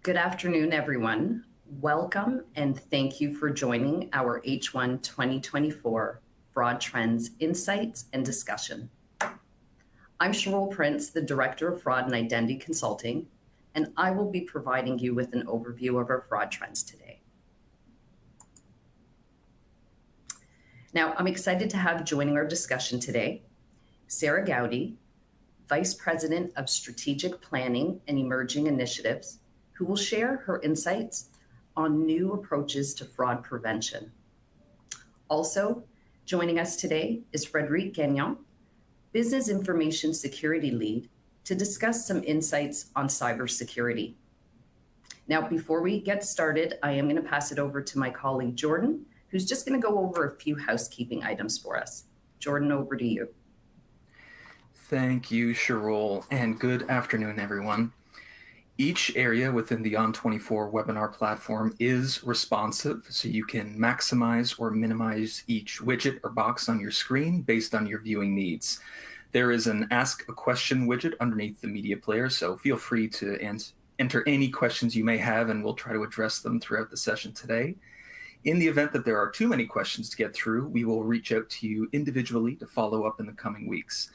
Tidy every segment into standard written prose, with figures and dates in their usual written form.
Good afternoon, everyone. Welcome and thank you for joining our H1 2024 Fraud Trends Insights and Discussion. I'm Cheryl Prince, the Director of Fraud and Identity Consulting, and I will be providing you with an overview of our fraud trends today. Now, I'm excited to have joining our discussion today Sarah Gowdy, Vice President of Strategic Planning and Emerging Initiatives, who will share her insights on new approaches to fraud prevention. Also joining us today is Frédéric Gagnon, Business Information Security Lead, to discuss some insights on cybersecurity. Now, before we get started, I am going to pass it over to my colleague Jordan, who's just going to go over a few housekeeping items for us. Jordan, over to you. Thank you, Cheryl, and good afternoon, everyone. Each area within the On24 webinar platform is responsive, so you can maximize or minimize each widget or box on your screen based on your viewing needs. There is an Ask a Question widget underneath the media player, so feel free to enter any questions you may have, and we'll try to address them throughout the session today. In the event that there are too many questions to get through, we will reach out to you individually to follow up in the coming weeks.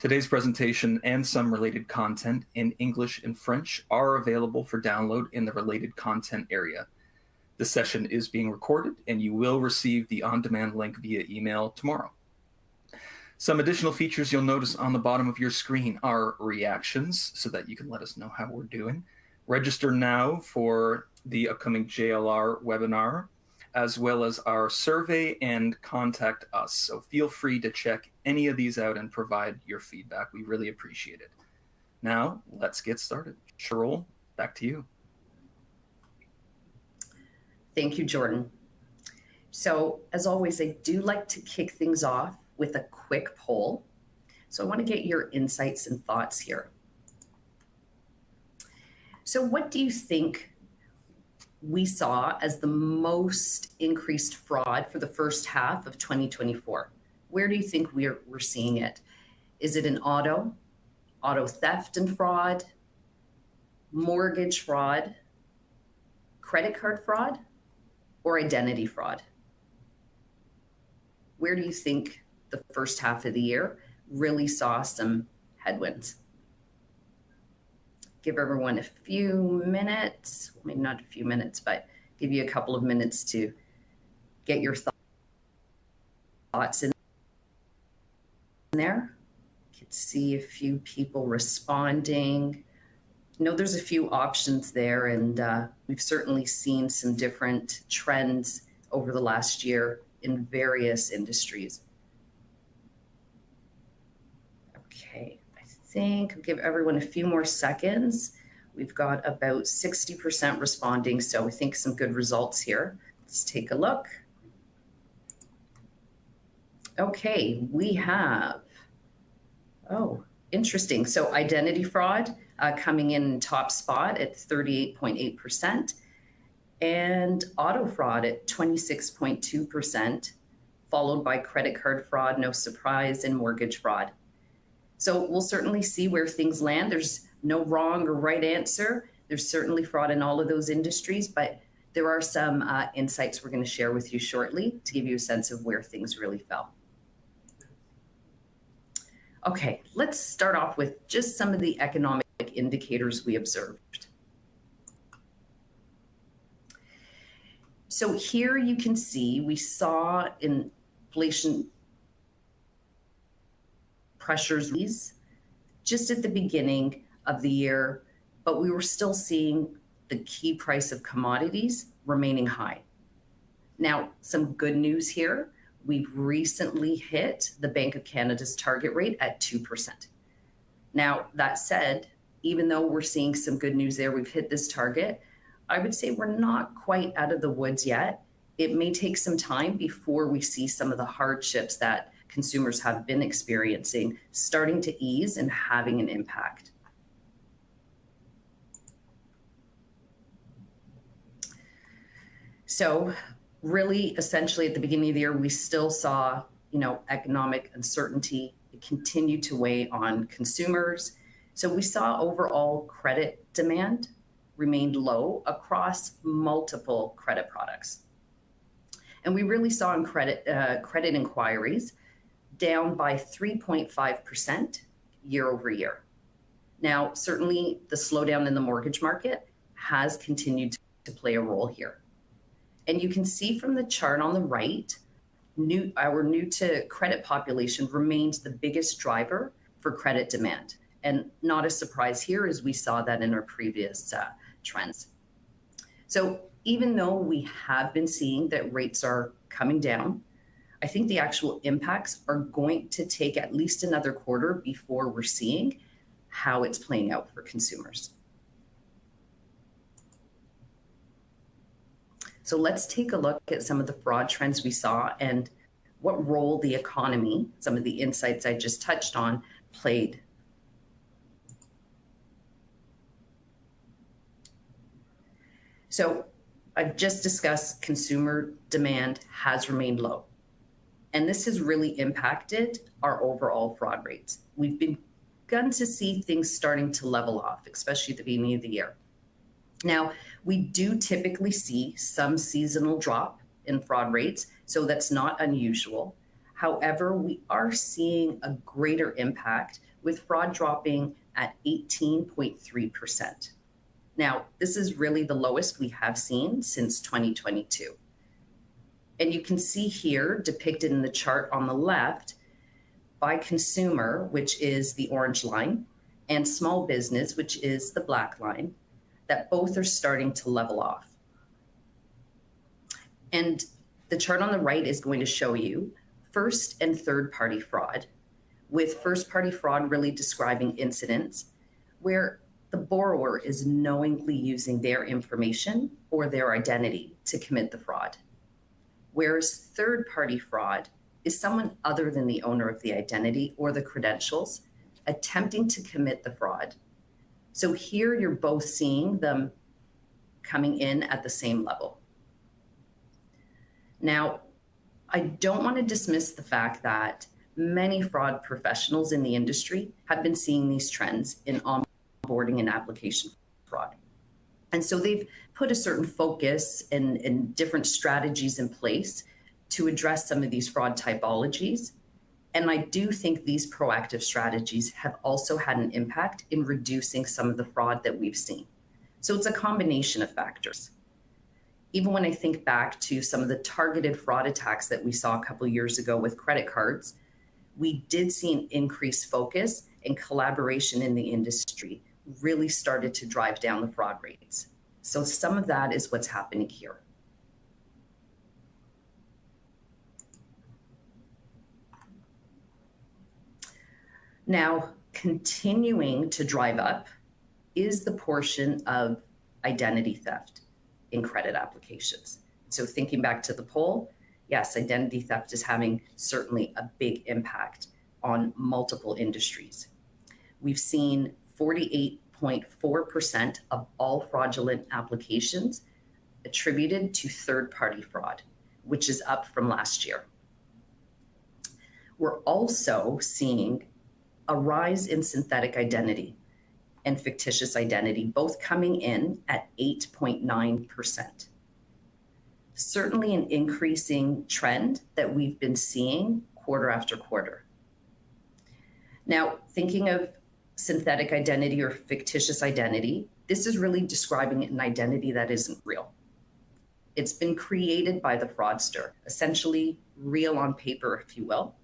Today's presentation and some related content in English and French are available for download in the related content area. The session is being recorded, and you will receive the on-demand link via email tomorrow. Some additional features you'll notice on the bottom of your screen are reactions, so that you can let us know how we're doing. Register now for the upcoming JLR webinar, as well as our survey and contact us. So feel free to check any of these out and provide your feedback. We really appreciate it. Now, let's get started. Cheryl, back to you. Thank you, Jordan. So as always, I do like to kick things off with a quick poll. So I want to get your insights and thoughts here. So what do you think we saw as the most increased fraud for the first half of 2024? Where do you think we're seeing it? Is it in auto theft and fraud, mortgage fraud, credit card fraud, or identity fraud? Where do you think the first half of the year really saw some headwinds? Give everyone a few minutes, maybe not a few minutes, but give you a couple of minutes to get your thoughts in there. You can see a few people responding. There's a few options there, and we've certainly seen some different trends over the last year in various industries. Okay. I think I'll give everyone a few more seconds. We've got about 60% responding, so I think some good results here. Let's take a look. Okay, we have, interesting. So identity fraud coming in top spot at 38.8%, and auto fraud at 26.2%, followed by credit card fraud, no surprise, and mortgage fraud. So we'll certainly see where things land. There's no wrong or right answer. There's certainly fraud in all of those industries, but there are some insights we're going to share with you shortly to give you a sense of where things really fell. Okay, let's start off with just some of the economic indicators we observed. So here you can see we saw inflation pressures just at the beginning of the year, but we were still seeing the key price of commodities remaining high. Now, some good news here. We've recently hit the Bank of Canada's target rate at 2%. Now, that said, even though we're seeing some good news there, we've hit this target, I would say we're not quite out of the woods yet. It may take some time before we see some of the hardships that consumers have been experiencing starting to ease and having an impact. So really, essentially at the beginning of the year, we still saw, economic uncertainty. It continued to weigh on consumers. So we saw overall credit demand remained low across multiple credit products. And we really saw in credit inquiries down by 3.5% year over year. Now, certainly the slowdown in the mortgage market has continued to play a role here. And you can see from the chart on the right, our new to credit population remains the biggest driver for credit demand. And not a surprise here, as we saw that in our previous trends. So even though we have been seeing that rates are coming down, I think the actual impacts are going to take at least another quarter before we're seeing how it's playing out for consumers. So let's take a look at some of the fraud trends we saw and what role the economy, some of the insights I just touched on, played. So I've just discussed consumer demand has remained low. And this has really impacted our overall fraud rates. We've begun to see things starting to level off, especially at the beginning of the year. Now, we do typically see some seasonal drop in fraud rates, so that's not unusual. However, we are seeing a greater impact with fraud dropping at 18.3%. Now, this is really the lowest we have seen since 2022. And you can see here depicted in the chart on the left by consumer, which is the orange line, and small business, which is the black line, that both are starting to level off. And the chart on the right is going to show you first and third party fraud, with first party fraud really describing incidents where the borrower is knowingly using their information or their identity to commit the fraud. Whereas third party fraud is someone other than the owner of the identity or the credentials attempting to commit the fraud. So here you're both seeing them coming in at the same level. Now, I don't want to dismiss the fact that many fraud professionals in the industry have been seeing these trends in onboarding and application fraud. And so they've put a certain focus and different strategies in place to address some of these fraud typologies. And I do think these proactive strategies have also had an impact in reducing some of the fraud that we've seen. So it's a combination of factors. Even when I think back to some of the targeted fraud attacks that we saw a couple of years ago with credit cards, we did see an increased focus and collaboration in the industry really started to drive down the fraud rates. So some of that is what's happening here. Now, continuing to drive up is the portion of identity theft in credit applications. So thinking back to the poll, yes, identity theft is having certainly a big impact on multiple industries. We've seen 48.4% of all fraudulent applications attributed to third-party fraud, which is up from last year. We're also seeing a rise in synthetic identity and fictitious identity, both coming in at 8.9%. Certainly an increasing trend that we've been seeing quarter after quarter. Now, thinking of synthetic identity or fictitious identity, this is really describing an identity that isn't real. It's been created by the fraudster, essentially real on paper, if you will.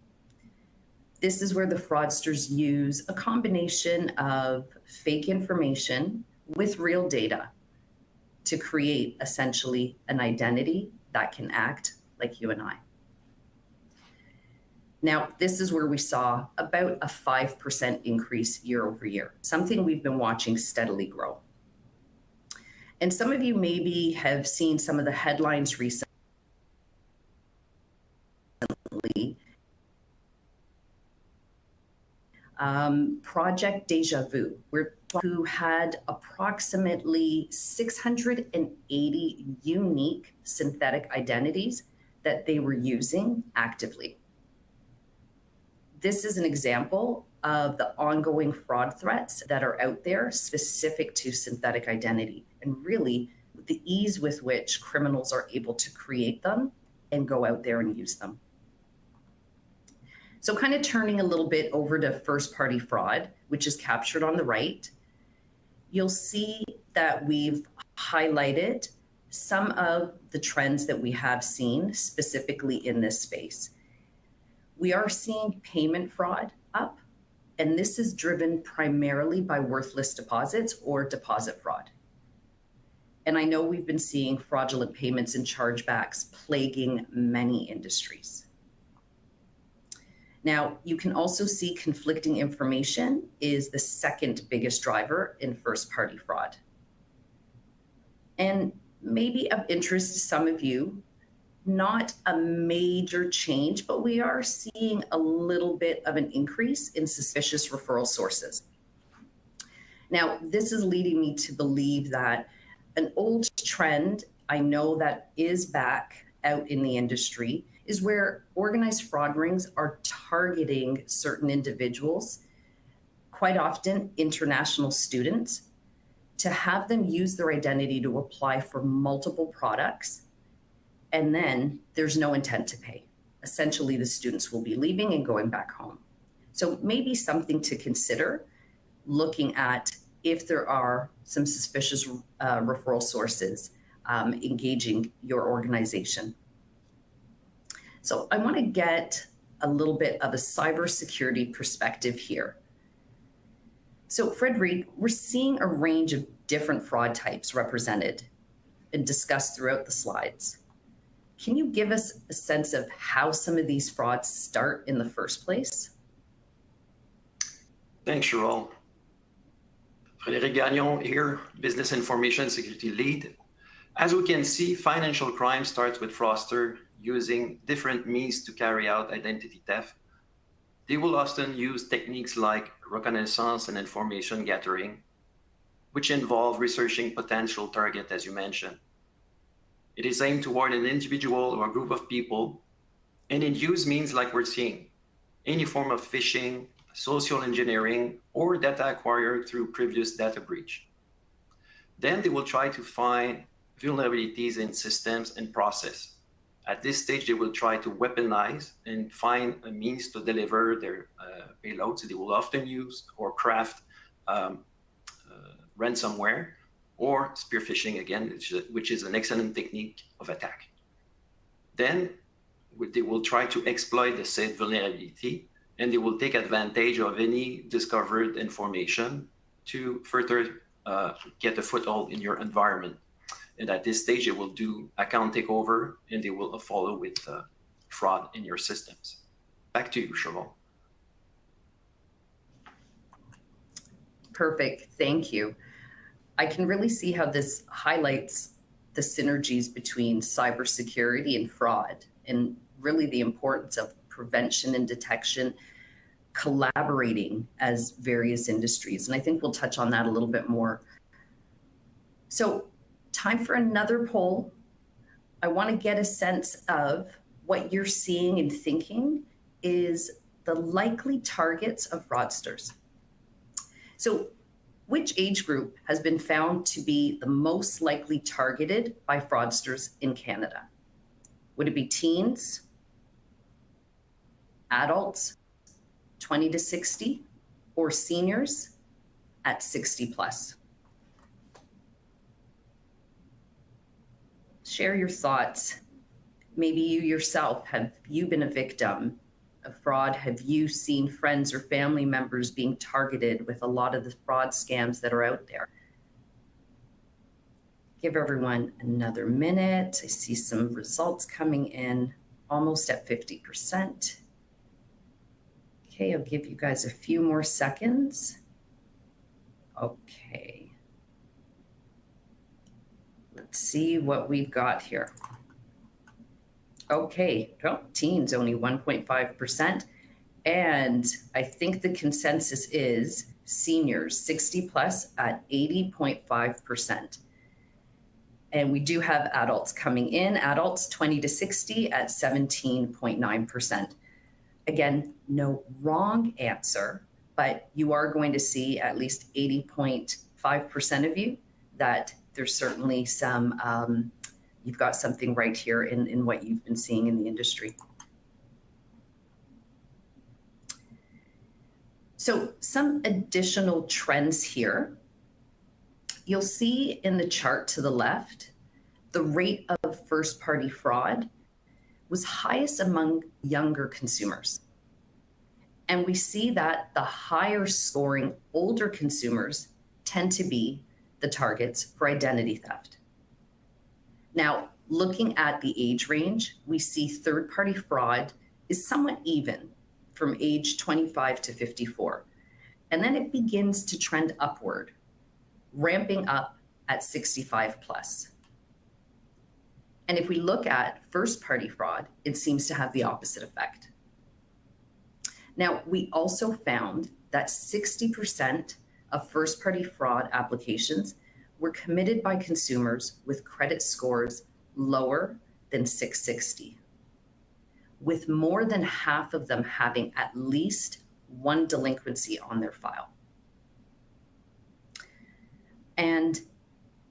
This is where the fraudsters use a combination of fake information with real data to create essentially an identity that can act like you and I. Now, this is where we saw about a 5% increase year over year, something we've been watching steadily grow. And some of you maybe have seen some of the headlines recently Project Deja Vu, who had approximately 680 unique synthetic identities that they were using actively. This is an example of the ongoing fraud threats that are out there specific to synthetic identity, and really the ease with which criminals are able to create them and go out there and use them. So kind of turning a little bit over to first-party fraud, which is captured on the right, you'll see that we've highlighted some of the trends that we have seen specifically in this space. We are seeing payment fraud up, and this is driven primarily by worthless deposits or deposit fraud. And I know we've been seeing fraudulent payments and chargebacks plaguing many industries. Now, you can also see conflicting information is the second biggest driver in first-party fraud. And maybe of interest to some of you, not a major change, but we are seeing a little bit of an increase in suspicious referral sources. Now, this is leading me to believe that an old trend I know that is back out in the industry is where organized fraud rings are targeting certain individuals, quite often international students, to have them use their identity to apply for multiple products, and then there's no intent to pay. Essentially, the students will be leaving and going back home. So maybe something to consider looking at if there are some suspicious referral sources engaging your organization. So I want to get a little bit of a cybersecurity perspective here. So Fred Reed, we're seeing a range of different fraud types represented and discussed throughout the slides. Can you give us a sense of how some of these frauds start in the first place? Thanks, Cheryl. Frédéric Gagnon here, Business Information Security Lead. As we can see, financial crime starts with fraudsters using different means to carry out identity theft. They will often use techniques like reconnaissance and information gathering, which involve researching potential target, as you mentioned. It is aimed toward an individual or a group of people, and it uses means like we're seeing, any form of phishing, social engineering, or data acquired through previous data breach. Then they will try to find vulnerabilities in systems and process. At this stage, they will try to weaponize and find a means to deliver their payloads. They will often use or craft ransomware or spear phishing, again, which is an excellent technique of attack. Then they will try to exploit the said vulnerability, and they will take advantage of any discovered information to further get a foothold in your environment. And at this stage, they will do account takeover, and they will follow with fraud in your systems. Back to you, Cheryl. Perfect, thank you. I can really see how this highlights the synergies between cybersecurity and fraud, and really the importance of prevention and detection, collaborating as various industries. And I think we'll touch on that a little bit more. So, time for another poll. I want to get a sense of what you're seeing and thinking is the likely targets of fraudsters. So which age group has been found to be the most likely targeted by fraudsters in Canada? Would it be teens, adults, 20 to 60, or seniors at 60 plus? Share your thoughts. Maybe you yourself, have you been a victim of fraud? Have you seen friends or family members being targeted with a lot of the fraud scams that are out there? Give everyone another minute. I see some results coming in, almost at 50%. Okay, I'll give you guys a few more seconds. Okay. Let's see what we've got here. Okay, well, teens only 1.5%. And I think the consensus is seniors 60 plus at 80.5%. And we do have adults coming in, adults 20 to 60 at 17.9%. Again, no wrong answer, but you are going to see at least 80.5% of you that there's certainly some, you've got something right here in what you've been seeing in the industry. So some additional trends here. You'll see in the chart to the left, the rate of first-party fraud was highest among younger consumers. And we see that the higher scoring older consumers tend to be the targets for identity theft. Now, looking at the age range, we see third-party fraud is somewhat even from age 25 to 54. And then it begins to trend upward, ramping up at 65 plus. And if we look at first-party fraud, it seems to have the opposite effect. Now, we also found that 60% of first-party fraud applications were committed by consumers with credit scores lower than 660, with more than half of them having at least one delinquency on their file. And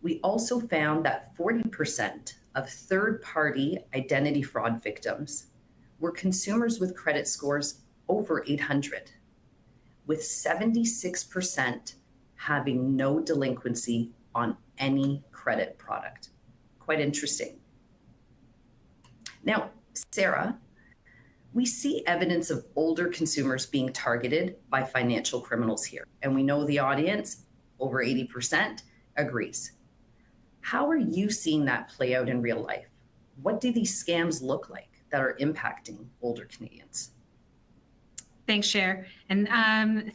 we also found that 40% of third-party identity fraud victims were consumers with credit scores over 800, with 76% having no delinquency on any credit product. Quite interesting. Now, Sarah, we see evidence of older consumers being targeted by financial criminals here, and we know the audience, over 80%, agrees. How are you seeing that play out in real life? What do these scams look like that are impacting older Canadians? Thanks, Cher. And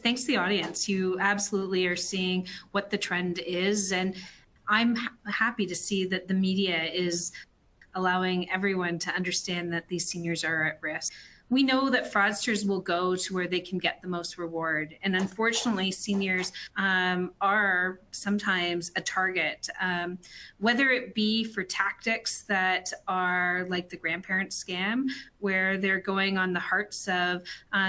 thanks to the audience. You absolutely are seeing what the trend is. And I'm happy to see that the media is allowing everyone to understand that these seniors are at risk. We know that fraudsters will go to where they can get the most reward. And unfortunately, seniors are sometimes a target, whether it be for tactics that are like the grandparent scam, where they're going on the hearts of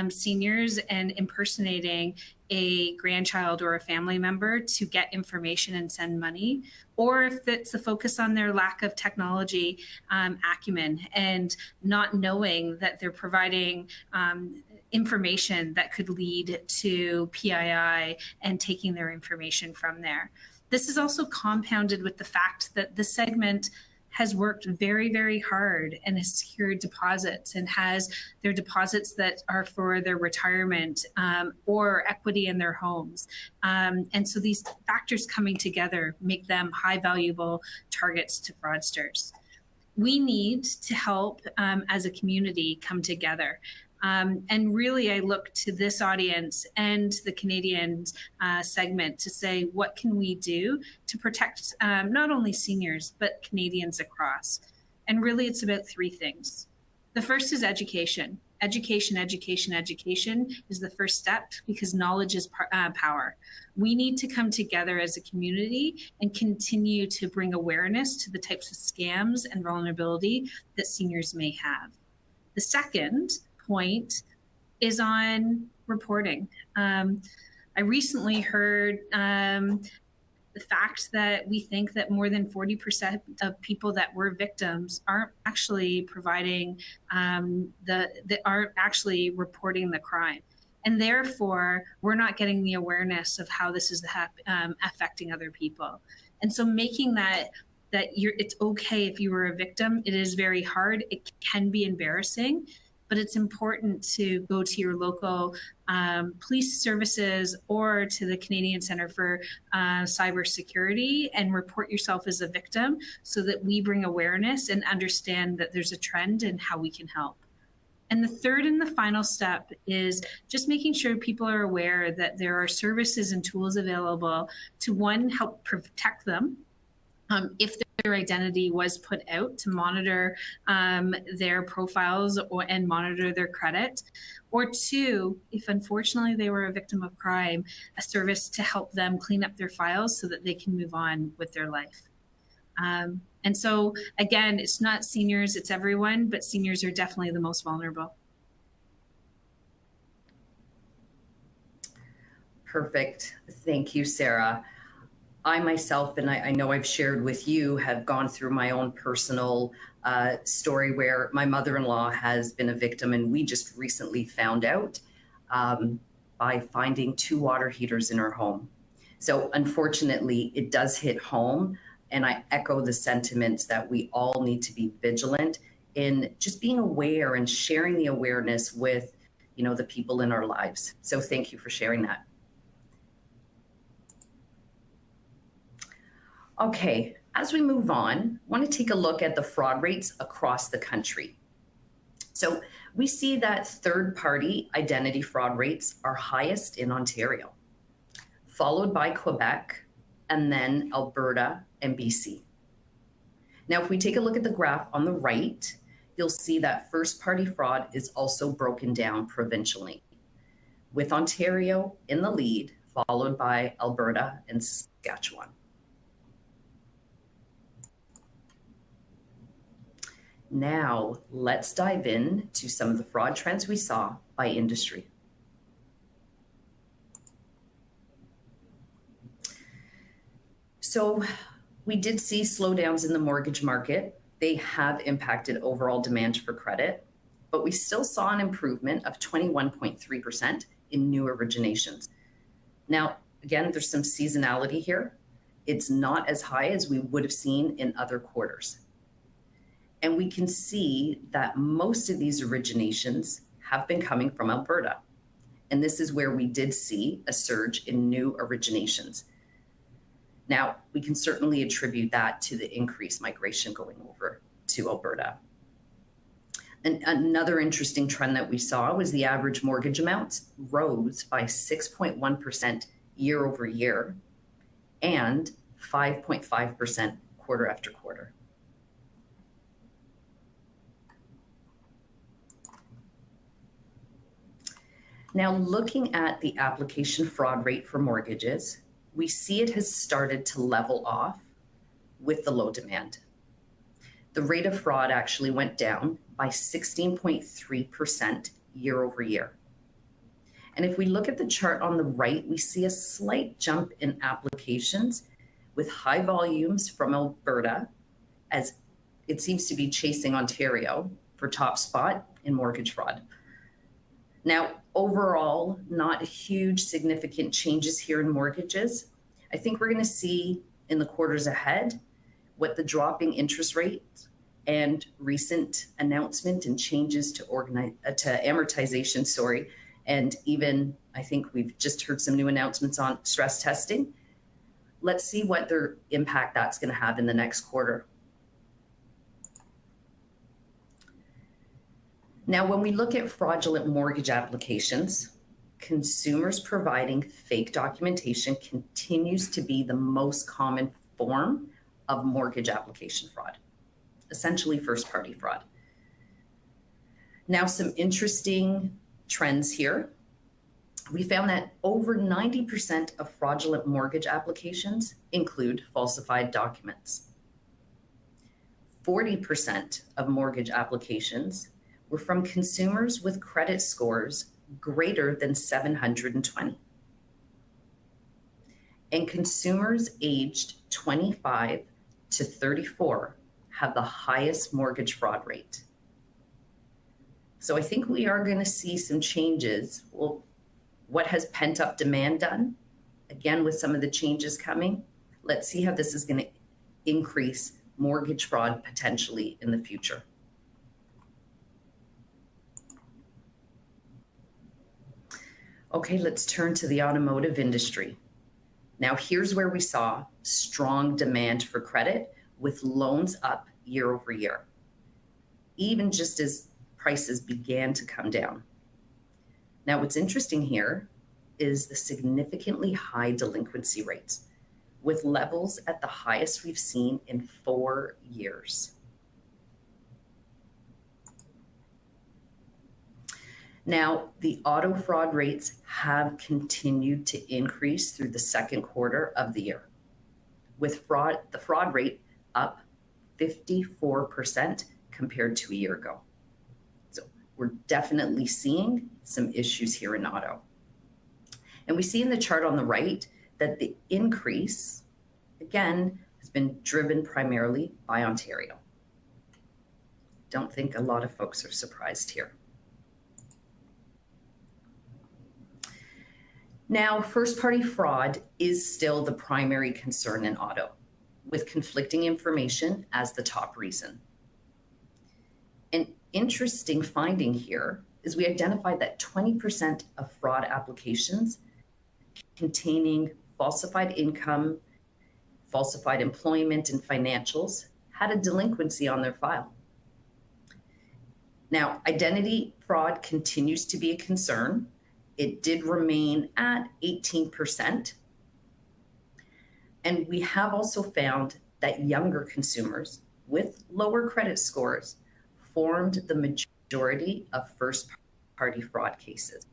seniors and impersonating a grandchild or a family member to get information and send money, or if it's the focus on their lack of technology acumen and not knowing that they're providing information that could lead to PII and taking their information from there. This is also compounded with the fact that this segment has worked very, very hard and has secured deposits and has their deposits that are for their retirement or equity in their homes. And so these factors coming together make them high valuable targets to fraudsters. We need to help as a community come together. And really, I look to this audience and the Canadian segment to say, what can we do to protect not only seniors, but Canadians across? And really, it's about three things. The first is education. Education is the first step because knowledge is power. We need to come together as a community and continue to bring awareness to the types of scams and vulnerability that seniors may have. The second point is on reporting. I recently heard the fact that we think that more than 40% of people that were victims aren't actually providing aren't actually reporting the crime. And therefore, we're not getting the awareness of how this is affecting other people. And so making that it's okay if you were a victim. It is very hard. It can be embarrassing. But it's important to go to your local police services or to the Canadian Centre for Cybersecurity and report yourself as a victim so that we bring awareness and understand that there's a trend and how we can help. And the third and the final step is just making sure people are aware that there are services and tools available to, one, help protect them if their identity was put out, to monitor their profiles and monitor their credit, or two, if unfortunately they were a victim of crime, a service to help them clean up their files so that they can move on with their life. And so again, it's not seniors, it's everyone, but seniors are definitely the most vulnerable. Perfect. Thank you, Sarah. I myself, and I know I've shared with you, have gone through my own personal story where my mother-in-law has been a victim, and we just recently found out by finding 2 water heaters in her home. So unfortunately, it does hit home, and I echo the sentiments that we all need to be vigilant in just being aware and sharing the awareness with, the people in our lives. So thank you for sharing that. Okay, as we move on, I want to take a look at the fraud rates across the country. So we see that third-party identity fraud rates are highest in Ontario, followed by Quebec, and then Alberta and BC. Now, if we take a look at the graph on the right, you'll see that first-party fraud is also broken down provincially, with Ontario in the lead, followed by Alberta and Saskatchewan. Now, let's dive in to some of the fraud trends we saw by industry. So we did see slowdowns in the mortgage market. They have impacted overall demand for credit, but we still saw an improvement of 21.3% in new originations. Now, again, there's some seasonality here. It's not as high as we would have seen in other quarters. And we can see that most of these originations have been coming from Alberta. And this is where we did see a surge in new originations. Now, we can certainly attribute that to the increased migration going over to Alberta. And another interesting trend that we saw was the average mortgage amounts rose by 6.1% year over year and 5.5% quarter after quarter. Now, looking at the application fraud rate for mortgages, we see it has started to level off with the low demand. The rate of fraud actually went down by 16.3% year over year. And if we look at the chart on the right, we see a slight jump in applications with high volumes from Alberta, as it seems to be chasing Ontario for top spot in mortgage fraud. Now, overall, not huge significant changes here in mortgages. I think we're going to see in the quarters ahead what the dropping interest rate and recent announcement and changes to amortization, and even I think we've just heard some new announcements on stress testing. Let's see what their impact that's going to have in the next quarter. Now, when we look at fraudulent mortgage applications, consumers providing fake documentation continues to be the most common form of mortgage application fraud, essentially first-party fraud. Now, some interesting trends here. We found that over 90% of fraudulent mortgage applications include falsified documents. 40% of mortgage applications were from consumers with credit scores greater than 720. And consumers aged 25 to 34 have the highest mortgage fraud rate. So I think we are going to see some changes. Well, what has pent-up demand done? Again, with some of the changes coming, let's see how this is going to increase mortgage fraud potentially in the future. Okay, let's turn to the automotive industry. Now, here's where we saw strong demand for credit with loans up year over year, even just as prices began to come down. Now, what's interesting here is the significantly high delinquency rates, with levels at the highest we've seen in 4 years. Now, the auto fraud rates have continued to increase through the second quarter of the year, with the fraud rate up 54% compared to a year ago. So we're definitely seeing some issues here in auto. And we see in the chart on the right that the increase, again, has been driven primarily by Ontario. Don't think a lot of folks are surprised here. Now, first-party fraud is still the primary concern in auto, with conflicting information as the top reason. An interesting finding here is we identified that 20% of fraud applications containing falsified income, falsified employment, and financials had a delinquency on their file. Now, identity fraud continues to be a concern. It did remain at 18%. And we have also found that younger consumers with lower credit scores formed the majority of first-party fraud cases.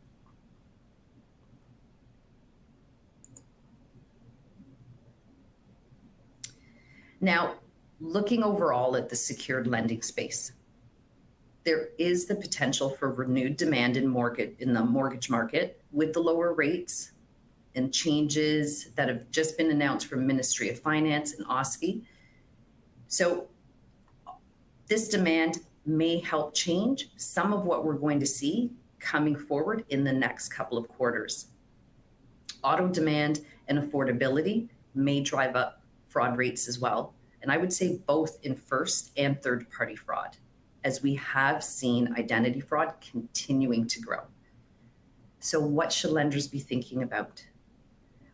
Now, looking overall at the secured lending space, there is the potential for renewed demand in the mortgage market with the lower rates and changes that have just been announced from Ministry of Finance and OSFI. So this demand may help change some of what we're going to see coming forward in the next couple of quarters. Auto demand and affordability may drive up fraud rates as well. And I would say both in first and third party fraud, as we have seen identity fraud continuing to grow. So what should lenders be thinking about?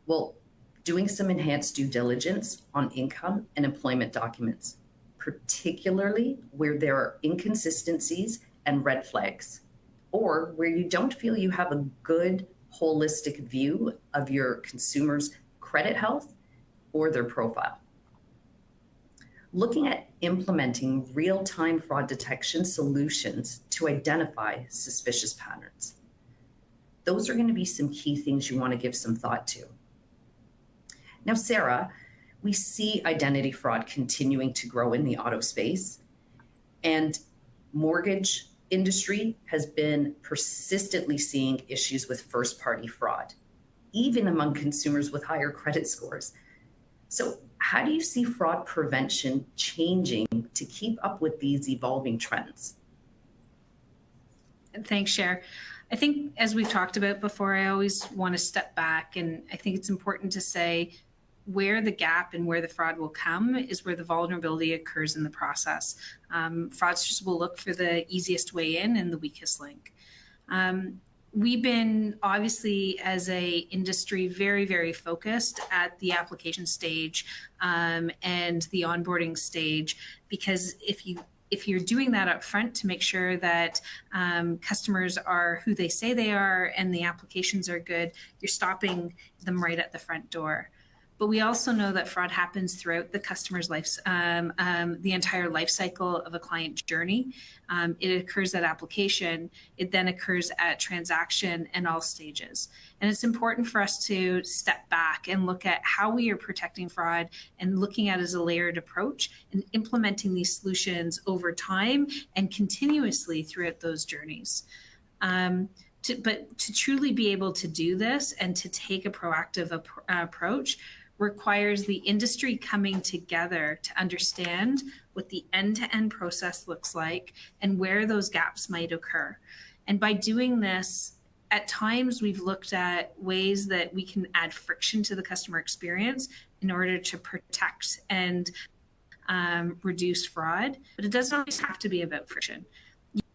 Well, doing some enhanced due diligence on income and employment documents, particularly where there are inconsistencies and red flags, or where you don't feel you have a good holistic view of your consumer's credit health or their profile. Looking at implementing real-time fraud detection solutions to identify suspicious patterns. Those are going to be some key things you want to give some thought to. Now, Sarah, we see identity fraud continuing to grow in the auto space, and mortgage industry has been persistently seeing issues with first-party fraud, even among consumers with higher credit scores. So how do you see fraud prevention changing to keep up with these evolving trends? Thanks, Cher. I think as we've talked about before, I always want to step back, and I think it's important to say where the gap and where the fraud will come is where the vulnerability occurs in the process. Fraudsters will look for the easiest way in and the weakest link. We've been obviously as a industry very, very focused at the application stage and the onboarding stage, because if you're doing that up front to make sure that customers are who they say they are and the applications are good, you're stopping them right at the front door. But we also know that fraud happens throughout the customer's life, the entire life cycle of a client journey. It occurs at application. It then occurs at transaction and all stages. And it's important for us to step back and look at how we are protecting fraud and looking at it as a layered approach and implementing these solutions over time and continuously throughout those journeys. But to truly be able to do this and to take a proactive approach requires the industry coming together to understand what the end-to-end process looks like and where those gaps might occur. And by doing this, at times we've looked at ways that we can add friction to the customer experience in order to protect and reduce fraud, but it doesn't always have to be about friction.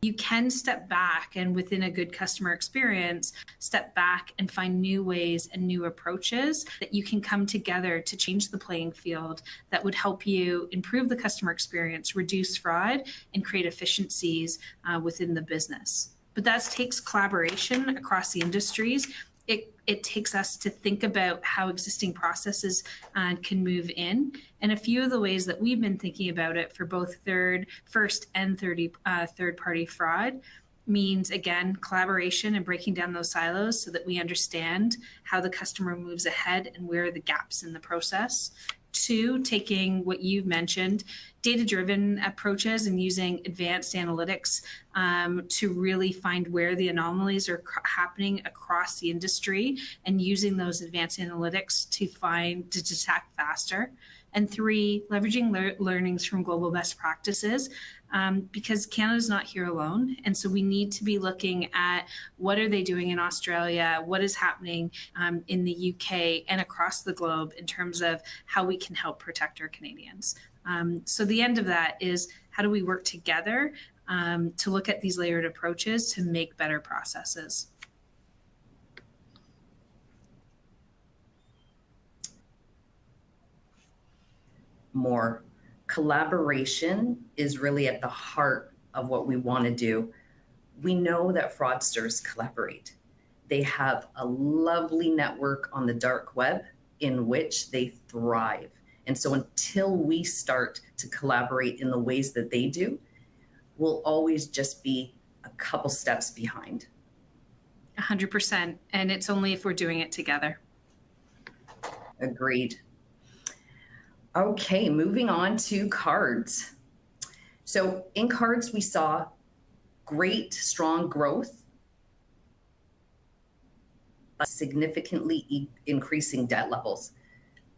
You can step back and within a good customer experience, step back and find new ways and new approaches that you can come together to change the playing field that would help you improve the customer experience, reduce fraud, and create efficiencies within the business. But that takes collaboration across the industries. It takes us to think about how existing processes can move in. And a few of the ways that we've been thinking about it for both first and third party fraud means, again, collaboration and breaking down those silos so that we understand how the customer moves ahead and where are the gaps in the process. Two, taking what you've mentioned, data-driven approaches and using advanced analytics to really find where the anomalies are happening across the industry, and using those advanced analytics to detect faster. And three, leveraging learnings from global best practices, because Canada's not here alone. And so we need to be looking at what are they doing in Australia, what is happening in the UK and across the globe in terms of how we can help protect our Canadians. So the end of that is, how do we work together to look at these layered approaches to make better processes? More collaboration is really at the heart of what we want to do. We know that fraudsters collaborate. They have a lovely network on the dark web in which they thrive. And so until we start to collaborate in the ways that they do, we'll always just be a couple steps behind. 100%. And it's only if we're doing it together. Agreed. Okay, moving on to cards. So in cards, we saw great, strong growth, but significantly increasing debt levels,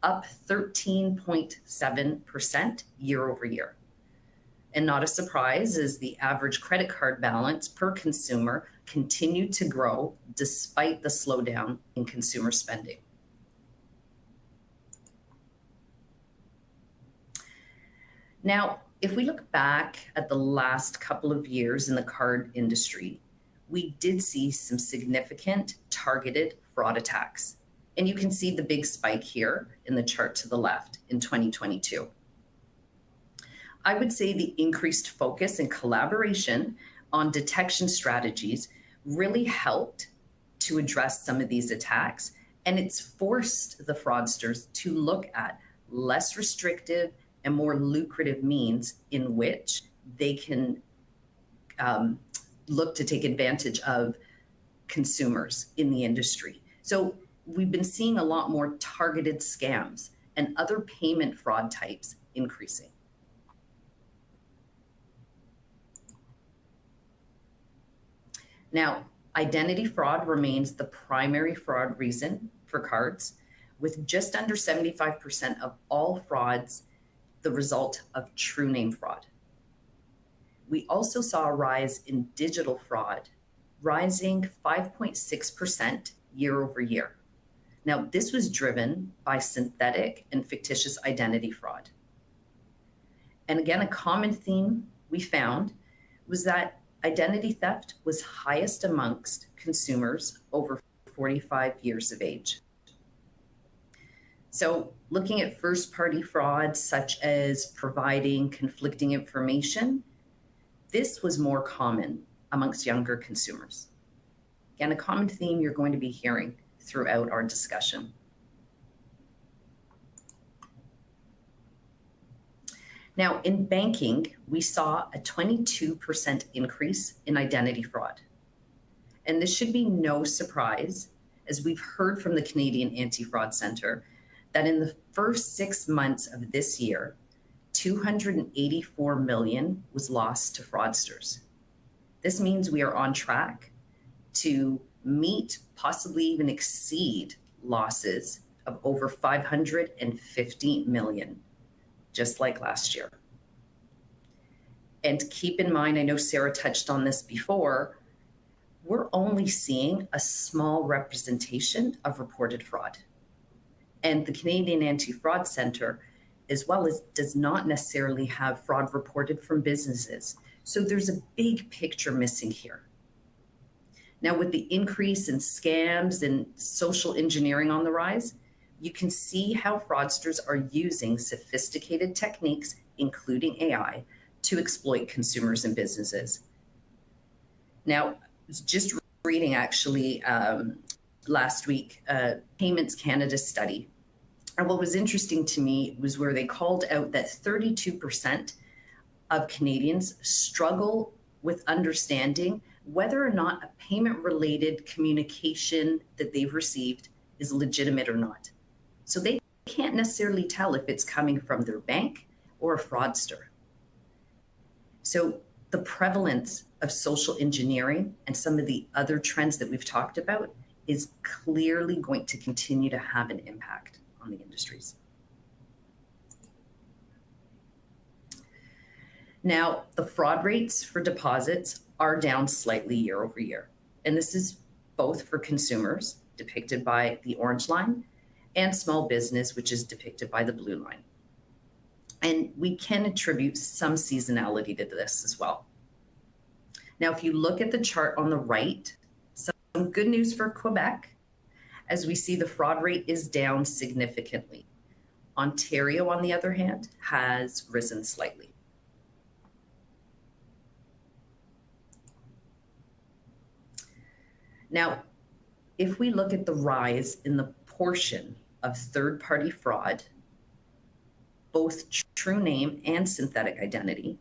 up 13.7% year over year. And not a surprise, as the average credit card balance per consumer continued to grow despite the slowdown in consumer spending. Now, if we look back at the last couple of years in the card industry, we did see some significant targeted fraud attacks. And you can see the big spike here in the chart to the left in 2022. I would say the increased focus and collaboration on detection strategies really helped to address some of these attacks, and it's forced the fraudsters to look at less restrictive and more lucrative means in which they can look to take advantage of consumers in the industry. So we've been seeing a lot more targeted scams and other payment fraud types increasing. Now, identity fraud remains the primary fraud reason for cards, with just under 75% of all frauds the result of true name fraud. We also saw a rise in digital fraud, rising 5.6% year over year. Now, this was driven by synthetic and fictitious identity fraud. And again, a common theme we found was that identity theft was highest amongst consumers over 45 years of age. So looking at first-party fraud, such as providing conflicting information, this was more common amongst younger consumers. Again, a common theme you're going to be hearing throughout our discussion. Now, in banking, we saw a 22% increase in identity fraud. And this should be no surprise, as we've heard from the Canadian Anti-Fraud Centre that in the first 6 months of this year, 284 million was lost to fraudsters. This means we are on track to meet, possibly even exceed, losses of over 550 million, just like last year. And keep in mind, I know Sarah touched on this before, we're only seeing a small representation of reported fraud. And the Canadian Anti-Fraud Centre, as well as, does not necessarily have fraud reported from businesses. So there's a big picture missing here. Now, with the increase in scams and social engineering on the rise, you can see how fraudsters are using sophisticated techniques, including AI, to exploit consumers and businesses. Now, I was just reading actually last week, Payments Canada study. And what was interesting to me was where they called out that 32% of Canadians struggle with understanding whether or not a payment-related communication that they've received is legitimate or not. So they can't necessarily tell if it's coming from their bank or a fraudster. So the prevalence of social engineering and some of the other trends that we've talked about is clearly going to continue to have an impact on the industries. Now, the fraud rates for deposits are down slightly year over year. And this is both for consumers, depicted by the orange line, and small business, which is depicted by the blue line. And we can attribute some seasonality to this as well. Now, if you look at the chart on the right, some good news for Quebec, as we see the fraud rate is down significantly. Ontario, on the other hand, has risen slightly. Now, if we look at the rise in the portion of third-party fraud, both true name and synthetic identity,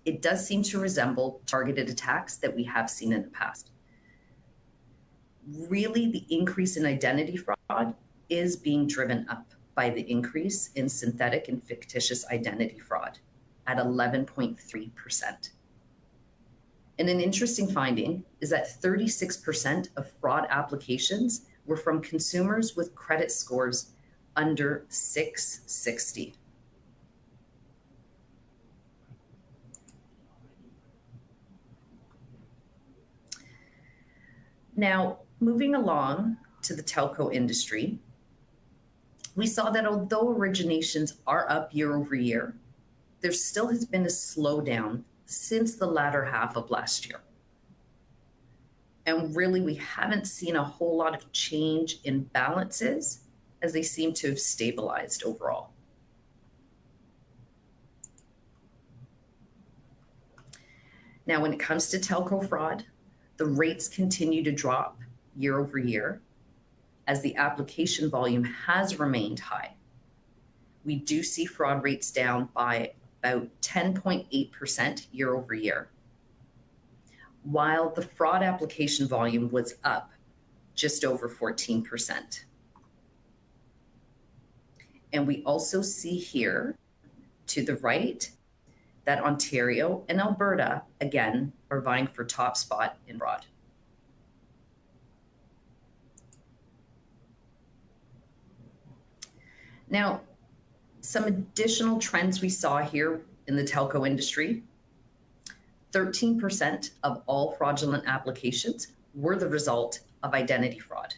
it does seem to resemble targeted attacks that we have seen in the past. Really, the increase in identity fraud is being driven up by the increase in synthetic and fictitious identity fraud at 11.3%. And an interesting finding is that 36% of fraud applications were from consumers with credit scores under 660. Now, moving along to the telco industry, we saw that although originations are up year over year, there still has been a slowdown since the latter half of last year. And really, we haven't seen a whole lot of change in balances as they seem to have stabilized overall. Now, when it comes to telco fraud, the rates continue to drop year over year as the application volume has remained high. We do see fraud rates down by about 10.8% year over year, while the fraud application volume was up just over 14%. And we also see here to the right that Ontario and Alberta, again, are vying for top spot in fraud. Now, some additional trends we saw here in the telco industry: 13% of all fraudulent applications were the result of identity fraud.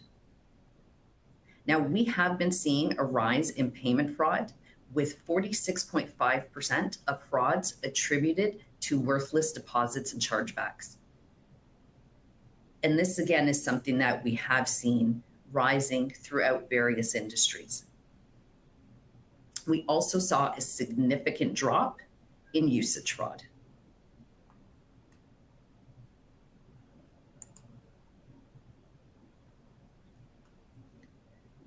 Now, we have been seeing a rise in payment fraud, with 46.5% of frauds attributed to worthless deposits and chargebacks. And this, again, is something that we have seen rising throughout various industries. We also saw a significant drop in usage fraud.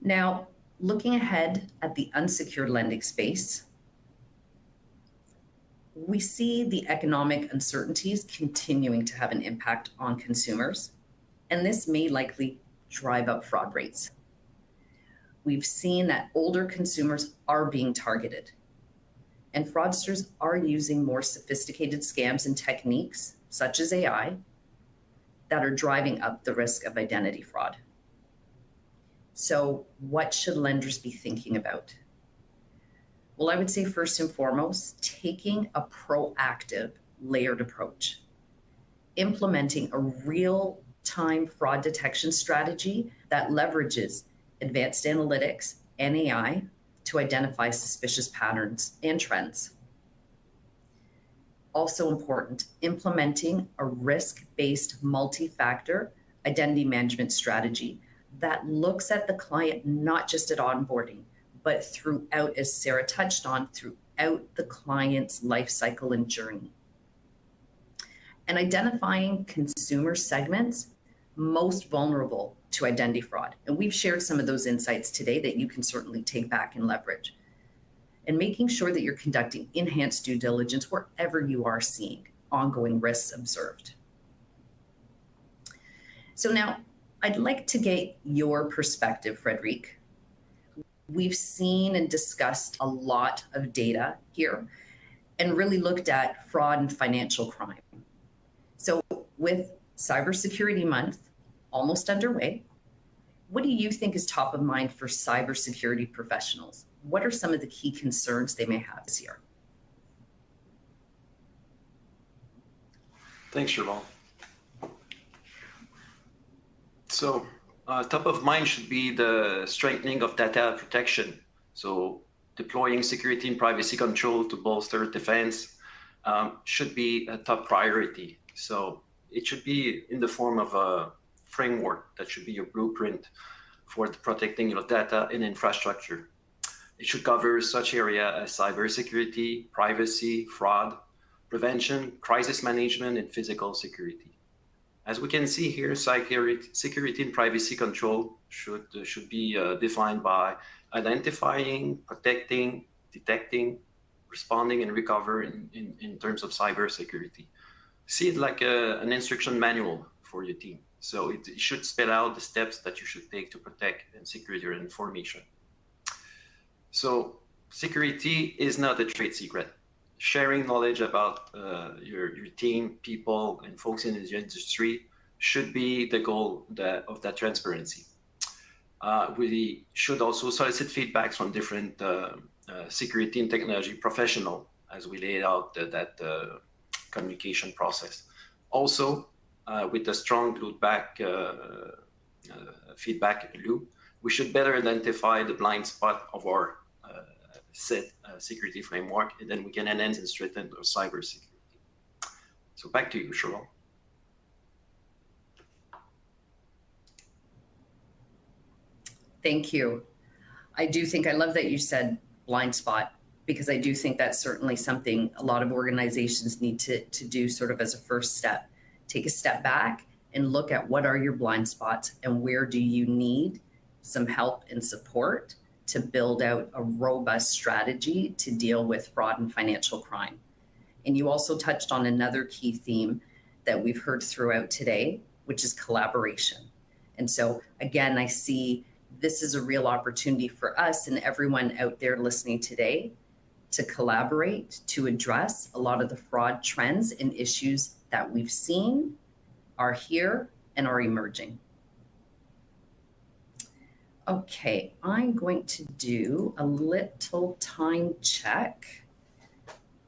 Now, looking ahead at the unsecured lending space, we see the economic uncertainties continuing to have an impact on consumers, and this may likely drive up fraud rates. We've seen that older consumers are being targeted, and fraudsters are using more sophisticated scams and techniques, such as AI, that are driving up the risk of identity fraud. So what should lenders be thinking about? Well, I would say first and foremost, taking a proactive, layered approach, implementing a real-time fraud detection strategy that leverages advanced analytics and AI to identify suspicious patterns and trends. Also important, implementing a risk-based multi-factor identity management strategy that looks at the client not just at onboarding, but throughout, as Sarah touched on, throughout the client's life cycle and journey. And identifying consumer segments most vulnerable to identity fraud. And we've shared some of those insights today that you can certainly take back and leverage. And making sure that you're conducting enhanced due diligence wherever you are seeing ongoing risks observed. So now, I'd like to get your perspective, Frederic. We've seen and discussed a lot of data here and really looked at fraud and financial crime. So with Cybersecurity Month almost underway, what do you think is top of mind for cybersecurity professionals? What are some of the key concerns they may have this year? Thanks, Siobhan. So top of mind should be the strengthening of data protection. So deploying security and privacy control to bolster defense should be a top priority. So it should be in the form of a framework that should be your blueprint for protecting your data and infrastructure. It should cover such areas as cybersecurity, privacy, fraud, prevention, crisis management, and physical security. As we can see here, security and privacy control should be defined by identifying, protecting, detecting, responding, and recovering in terms of cybersecurity. See it like an instruction manual for your team. So it should spell out the steps that you should take to protect and secure your information. So security is not a trade secret. Sharing knowledge about your team, people, and folks in the industry should be the goal of that transparency. We should also solicit feedbacks from different security and technology professionals as we laid out that communication process. Also, with a strong feedback loop, we should better identify the blind spot of our set security framework, and then we can enhance and strengthen our cybersecurity. So back to you, Cheryl. Thank you. I love that you said blind spot, because I do think that's certainly something a lot of organizations need to do sort of as a first step. Take a step back and look at what are your blind spots and where do you need some help and support to build out a robust strategy to deal with fraud and financial crime. And you also touched on another key theme that we've heard throughout today, which is collaboration. And so again, I see this is a real opportunity for us and everyone out there listening today to collaborate, to address a lot of the fraud trends and issues that we've seen, are here, and are emerging. Okay, I'm going to do a little time check.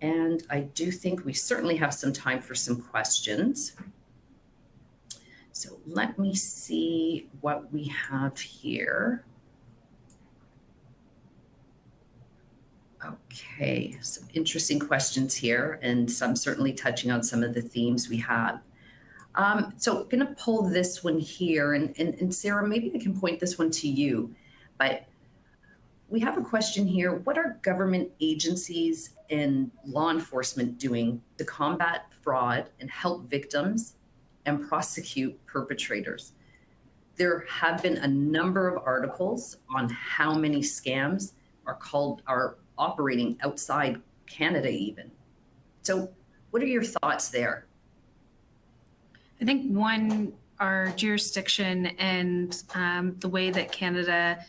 And I do think we certainly have some time for some questions. So let me see what we have here. Okay, some interesting questions here, and some certainly touching on some of the themes we have. So I'm going to pull this one here, and Sarah, maybe I can point this one to you, but we have a question here. What are government agencies and law enforcement doing to combat fraud and help victims and prosecute perpetrators? There have been a number of articles on how many scams are operating outside Canada even. So what are your thoughts there? I think our jurisdiction and the way that Canada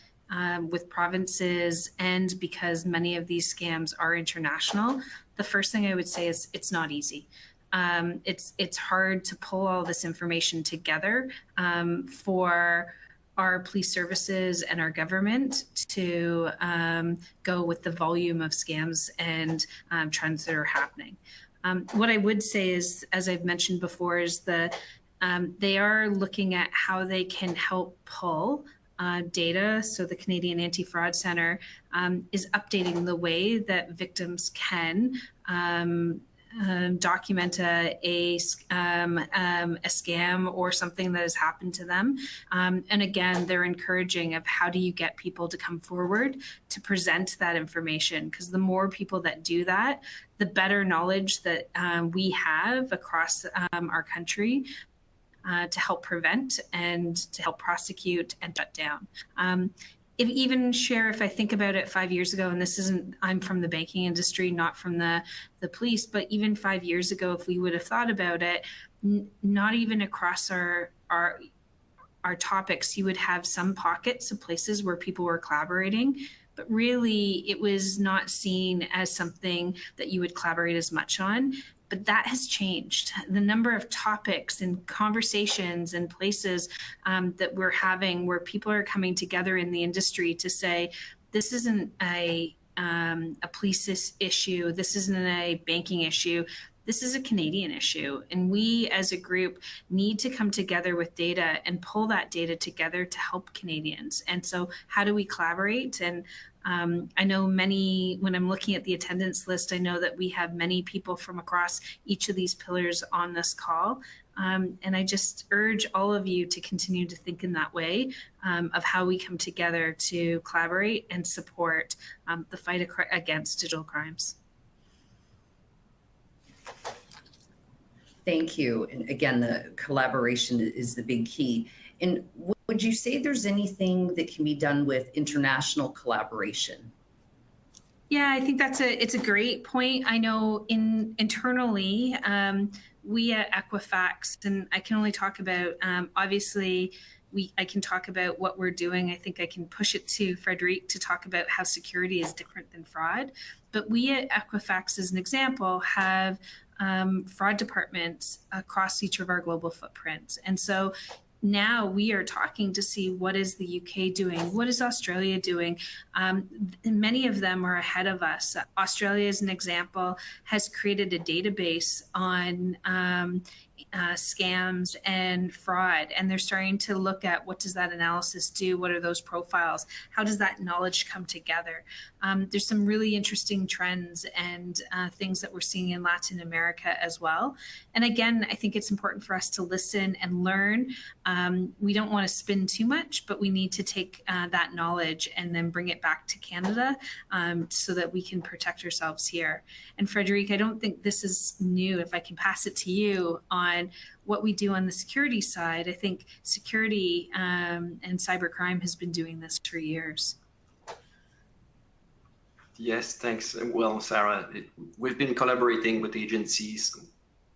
with provinces, and because many of these scams are international, the first thing I would say is it's not easy. It's hard to pull all this information together for our police services and our government to go with the volume of scams and trends that are happening. What I would say is, as I've mentioned before, is they are looking at how they can help pull data. So the Canadian Anti-Fraud Centre is updating the way that victims can document a scam or something that has happened to them. And again, they're encouraging of how do you get people to come forward to present that information, because the more people that do that, the better knowledge that we have across our country to help prevent and to help prosecute and shut down. If I think about it 5 years ago, and this isn't, I'm from the banking industry, not from the police, but even 5 years ago, if we would have thought about it, not even across our our topics, you would have some pockets of places where people were collaborating, but really it was not seen as something that you would collaborate as much on. But that has changed. The number of topics and conversations and places that we're having where people are coming together in the industry to say, this isn't a police issue, this isn't a banking issue, this is a Canadian issue. And we as a group need to come together with data and pull that data together to help Canadians. And so how do we collaborate? And I know when I'm looking at the attendance list, I know that we have many people from across each of these pillars on this call. And I just urge all of you to continue to think in that way of how we come together to collaborate and support the fight against digital crimes. Thank you. And again, the collaboration is the big key. And would you say there's anything that can be done with international collaboration? Yeah, I think it's a great point. I know internally, we at Equifax, and I can only talk about, obviously, I can talk about what we're doing. I think I can push it to Frederic to talk about how security is different than fraud. But we at Equifax, as an example, have fraud departments across each of our global footprints. And so now we are talking to see what is the UK doing, what is Australia doing. Many of them are ahead of us. Australia, as an example, has created a database on scams and fraud, and they're starting to look at what does that analysis do, what are those profiles, how does that knowledge come together. There's some really interesting trends and things that we're seeing in Latin America as well. And again, I think it's important for us to listen and learn. We don't want to spin too much, but we need to take that knowledge and then bring it back to Canada so that we can protect ourselves here. And Frederic, I don't think this is new. If I can pass it to you on what we do on the security side, I think security and cybercrime has been doing this for years. Yes, thanks. Well, Sarah, we've been collaborating with agencies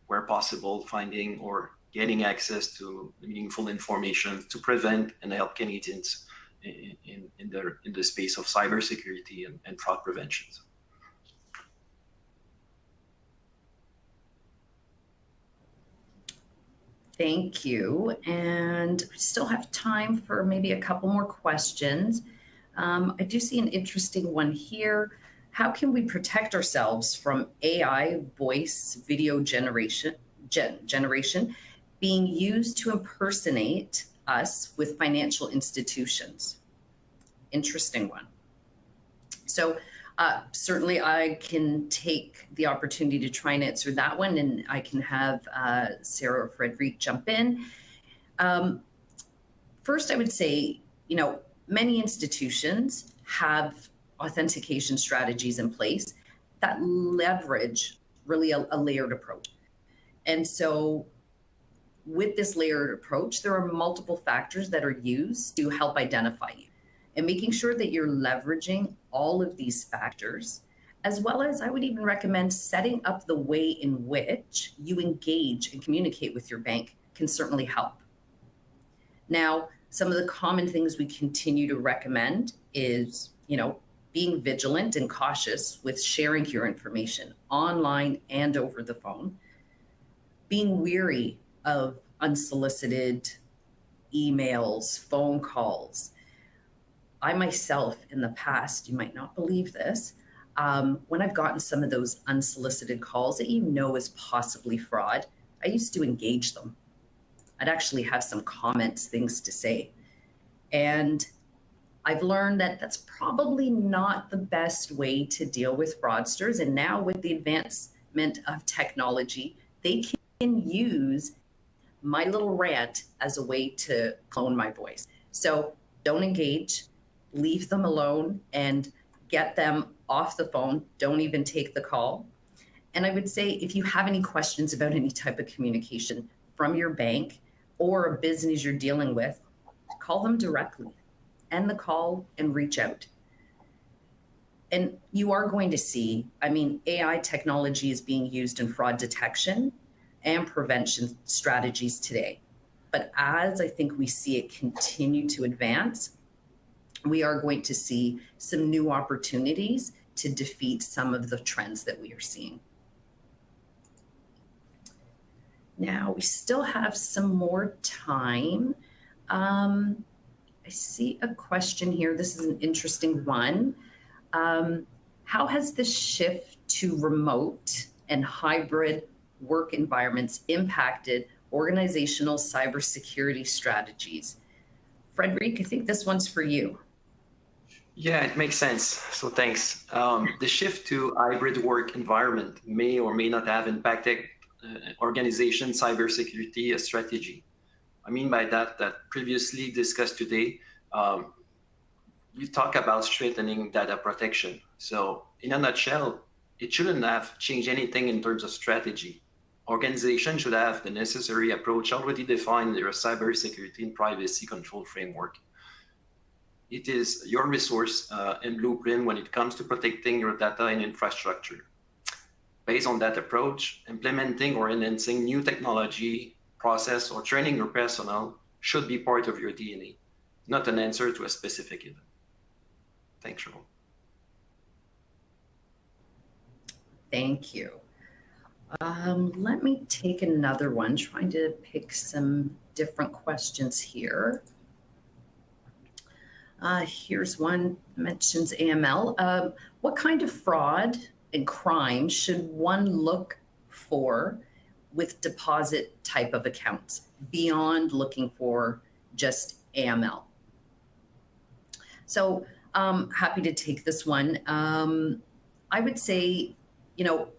where possible, finding or getting access to meaningful information to prevent and help Canadians in the space of cybersecurity and fraud prevention. Thank you. And we still have time for maybe a couple more questions. I do see an interesting one here. How can we protect ourselves from AI voice video generation being used to impersonate us with financial institutions? Interesting one. So certainly I can take the opportunity to try and answer that one, and I can have Sarah or Frederic jump in. First, I would say, many institutions have authentication strategies in place that leverage really a layered approach. And so with this layered approach, there are multiple factors that are used to help identify you, and making sure that you're leveraging all of these factors, as well as I would even recommend setting up the way in which you engage and communicate with your bank can certainly help. Now, some of the common things we continue to recommend is, being vigilant and cautious with sharing your information online and over the phone, being weary of unsolicited emails, phone calls. I myself in the past, you might not believe this, when I've gotten some of those unsolicited calls that is possibly fraud, I used to engage them. I'd actually have some comments, things to say. And I've learned that that's probably not the best way to deal with fraudsters. And now with the advancement of technology, they can use my little rant as a way to clone my voice. So don't engage, leave them alone, and get them off the phone. Don't even take the call. And I would say if you have any questions about any type of communication from your bank or a business you're dealing with, call them directly, end the call and reach out. And you are going to see, AI technology is being used in fraud detection and prevention strategies today. But as I think we see it continue to advance, we are going to see some new opportunities to defeat some of the trends that we are seeing. Now, we still have some more time. I see a question here. This is an interesting one. How has the shift to remote and hybrid work environments impacted organizational cybersecurity strategies? Frederic, I think this one's for you. Yeah, it makes sense. So thanks. The shift to hybrid work environment may or may not have impacted organization cybersecurity strategy. I mean by that previously discussed today, we talk about strengthening data protection. So in a nutshell, it shouldn't have changed anything in terms of strategy. Organizations should have the necessary approach already defined in their cybersecurity and privacy control framework. It is your resource and blueprint when it comes to protecting your data and infrastructure. Based on that approach, implementing or enhancing new technology, process, or training your personnel should be part of your DNA, not an answer to a specific event. Thanks, Cheryl. Thank you. Let me take another one, trying to pick some different questions here. Here's one, mentions AML. What kind of fraud and crime should one look for with deposit type of accounts beyond looking for just AML? So happy to take this one. I would say,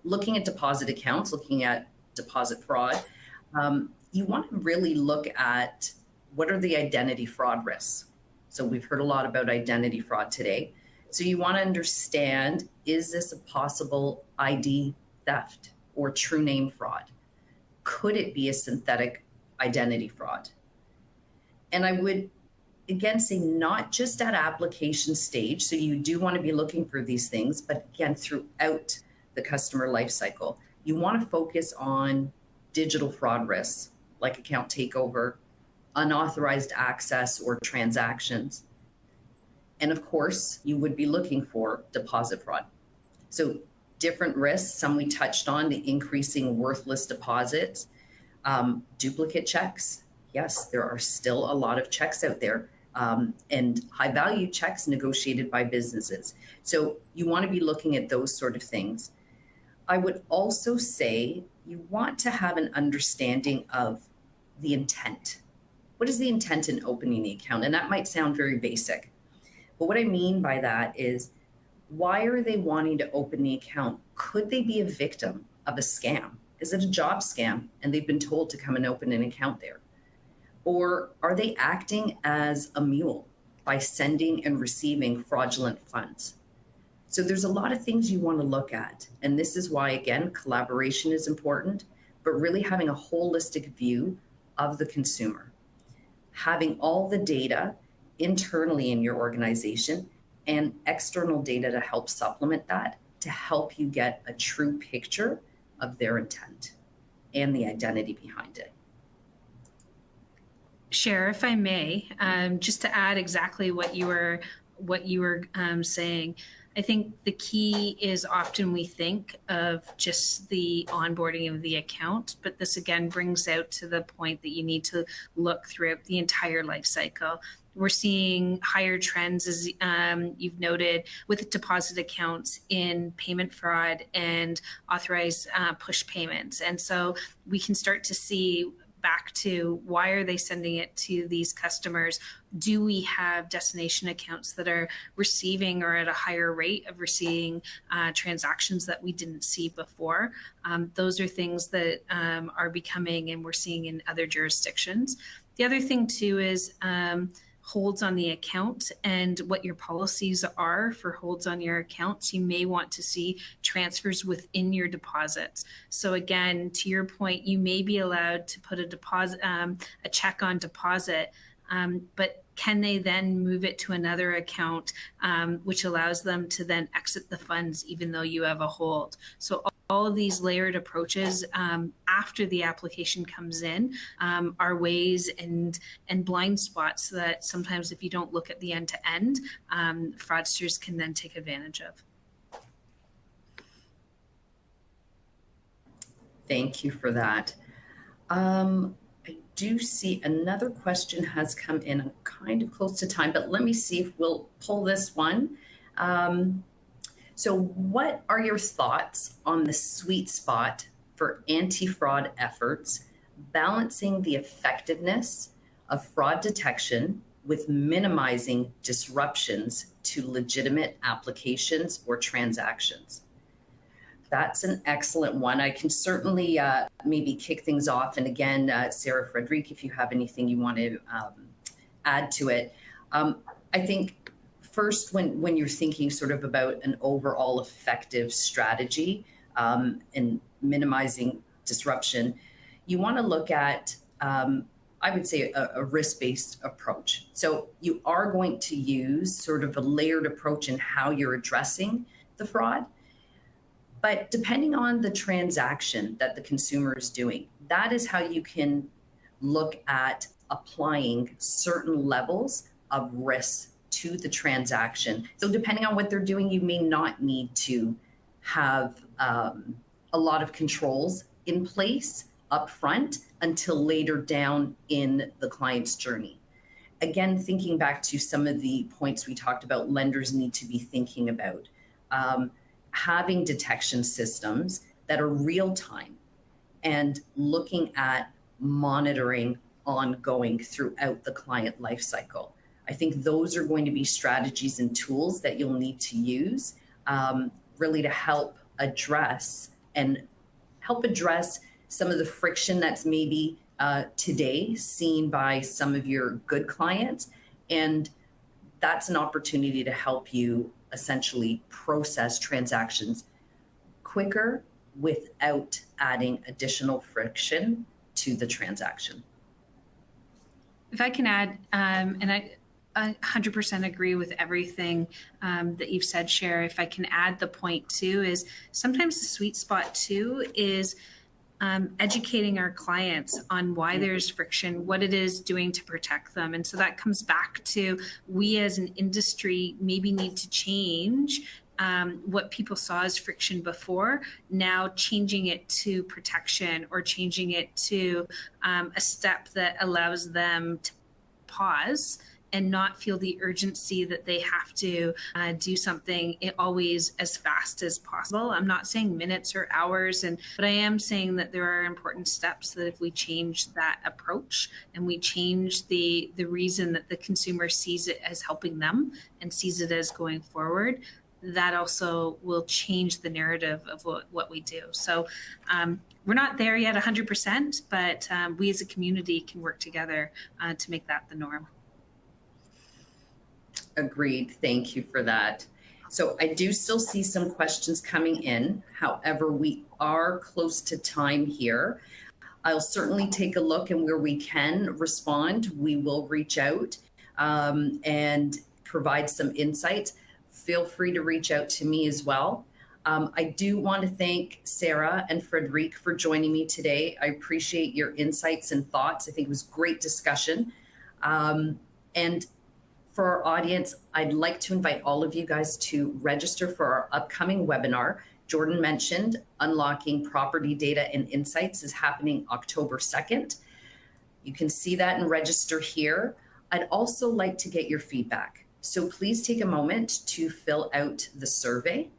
looking at deposit accounts, looking at deposit fraud, you want to really look at what are the identity fraud risks. So we've heard a lot about identity fraud today. So you want to understand, is this a possible ID theft or true name fraud? Could it be a synthetic identity fraud? And I would, again, say not just at application stage. So you do want to be looking for these things, but again, throughout the customer lifecycle, you want to focus on digital fraud risks like account takeover, unauthorized access or transactions. And of course, you would be looking for deposit fraud. So different risks, some we touched on, the increasing worthless deposits, duplicate checks. Yes, there are still a lot of checks out there, and high value checks negotiated by businesses. So you want to be looking at those sort of things. I would also say you want to have an understanding of the intent. What is the intent in opening the account? And that might sound very basic, but what I mean by that is, why are they wanting to open the account? Could they be a victim of a scam? Is it a job scam and they've been told to come and open an account there? Or are they acting as a mule by sending and receiving fraudulent funds? So there's a lot of things you want to look at. And this is why, again, collaboration is important, but really having a holistic view of the consumer. Having all the data internally in your organization and external data to help supplement that, to help you get a true picture of their intent and the identity behind it. Cher, if I may, just to add exactly what you were saying, I think the key is often we think of just the onboarding of the account, but this again brings out to the point that you need to look throughout the entire life cycle. We're seeing higher trends, as you've noted, with deposit accounts in payment fraud and authorized push payments. And so we can start to see back to, why are they sending it to these customers? Do we have destination accounts that are receiving or at a higher rate of receiving transactions that we didn't see before? Those are things that are becoming, and we're seeing in other jurisdictions. The other thing too is holds on the account and what your policies are for holds on your accounts. You may want to see transfers within your deposits. So again, to your point, you may be allowed to put a deposit, a check on deposit, but can they then move it to another account, which allows them to then exit the funds even though you have a hold? So all of these layered approaches after the application comes in are ways and blind spots that sometimes if you don't look at the end to end, fraudsters can then take advantage of. Thank you for that. I do see another question has come in. I'm kind of close to time, but let me see if we'll pull this one. So what are your thoughts on the sweet spot for anti-fraud efforts, balancing the effectiveness of fraud detection with minimizing disruptions to legitimate applications or transactions? That's an excellent one. I can certainly maybe kick things off. And again, Sarah, Frederic, if you have anything you want to add to it. I think first, when you're thinking sort of about an overall effective strategy and minimizing disruption, you want to look at, I would say, a risk-based approach. So you are going to use sort of a layered approach in how you're addressing the fraud. But depending on the transaction that the consumer is doing, that is how you can look at applying certain levels of risk to the transaction. So depending on what they're doing, you may not need to have a lot of controls in place up front until later down in the client's journey. Again, thinking back to some of the points we talked about, lenders need to be thinking about. Having detection systems that are real time and looking at monitoring ongoing throughout the client lifecycle. I think those are going to be strategies and tools that you'll need to use really to help address some of the friction that's maybe today seen by some of your good clients. And that's an opportunity to help you essentially process transactions quicker without adding additional friction to the transaction. If I can add, and I 100% agree with everything that you've said, Cher. If I can add the point too, is sometimes the sweet spot too is educating our clients on why there's friction, what it is doing to protect them. And so that comes back to we as an industry maybe need to change what people saw as friction before, now changing it to protection or changing it to a step that allows them to pause and not feel the urgency that they have to do something always as fast as possible. I'm not saying minutes or hours, but I am saying that there are important steps that if we change that approach and we change the reason that the consumer sees it as helping them and sees it as going forward, that also will change the narrative of what we do. So we're not there yet 100%, but we as a community can work together to make that the norm. Agreed. Thank you for that. So I do still see some questions coming in. However, we are close to time here. I'll certainly take a look, and where we can respond, we will reach out and provide some insights. Feel free to reach out to me as well. I do want to thank Sarah and Frederic for joining me today. I appreciate your insights and thoughts. I think it was great discussion. And for our audience, I'd like to invite all of you guys to register for our upcoming webinar. Jordan mentioned Unlocking Property Data and Insights is happening October 2nd. You can see that and register here. I'd also like to get your feedback. So please take a moment to fill out the survey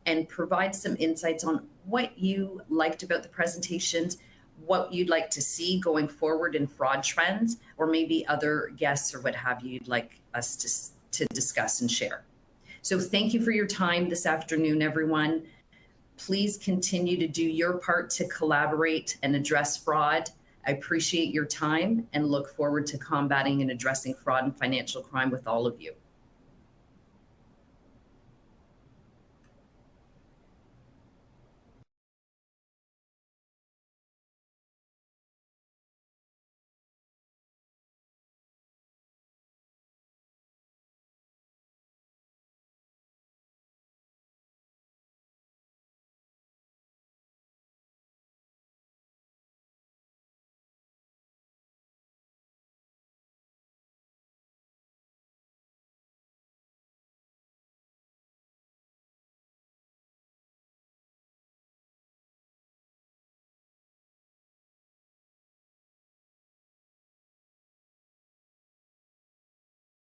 and provide some insights on what you liked about the presentations, what you'd like to see going forward in fraud trends, or maybe other guests or what have you you'd like us to discuss and share. So thank you for your time this afternoon, everyone. Please continue to do your part to collaborate and address fraud. I appreciate your time and look forward to combating and addressing fraud and financial crime with all of you.